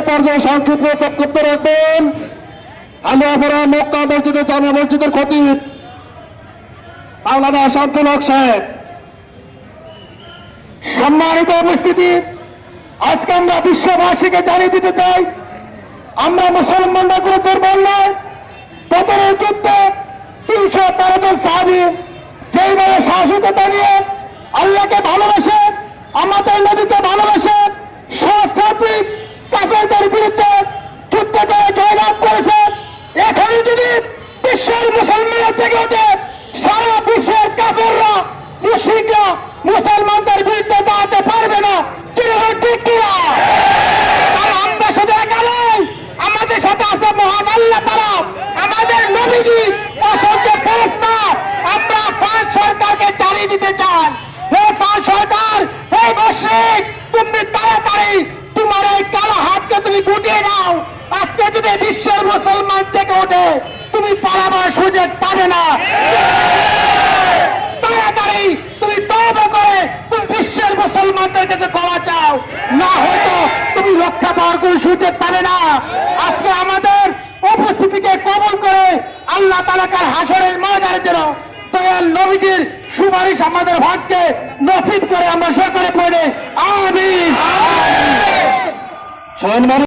পর্যায়ে সংক্ষিপ্ত বক্তব্য রাখবেন আলিয়াপাড়া মক্কা মসজিদের জামে মসজিদের খতিব মাওলানা শামসুল হক সাহেব। সম্মানিত উপস্থিতি, আজকে আমরা বিশ্ববাসীকে জানিয়ে দিতে চাই, আমরা মুসলমানরা কোনো দুর্বল নয়। বদরের যুদ্ধে 312 জন সাহাবী যেইভাবে সাহসিকতা নিয়ে আল্লাহকে ভালোবাসে, আমাদের নবীকে ভালোবাসে, সহস্রাধিক কাফেরদের বিরুদ্ধে যুদ্ধ করে জয়লাভ করেছে। এখন যদি বিশ্বের মুসলমানরা থেকে ওঠে, সারা বিশ্বের কাফেররা মুশরিকরা মুসলমানদের বিরুদ্ধে দাঁড়াতে পারবে না। ঠিক কিনা? আমরা শুধু একা নই, আমাদের সাথে আছে মহান আল্লাহ তাআলা, আমাদের নবীজি, অসংখ্য ফেরেশতা। আমরা ফ্রান্স সরকারকে জানিয়ে দিতে চাই, হে ফ্রান্স সরকার, হে মুশরিক, তুমি তাড়াতাড়ি তোমার এই কালো হাতকে তুমি গুটিয়ে নাও। আজকে যদি বিশ্বের মুসলমান থেকে ওঠে, তুমি পালাবার সুযোগ পাবে না। তাড়াতাড়ি তুমি তওবা করে তুমি বিশ্বের মুসলমানদের কাছে ক্ষমা চাও, না হয়তো তুমি রক্ষা পাওয়ার কোন সুযোগ পাবে না। আজকে আমাদের উপস্থিতিকে কবুল করে আল্লাহ তাআলার হাসরের ময়দানের জন্য দয়াল নবীজির সুপারিশ আমাদের ভাগ্যে নসিব করে আমরা সকলে পড়ে আমিন।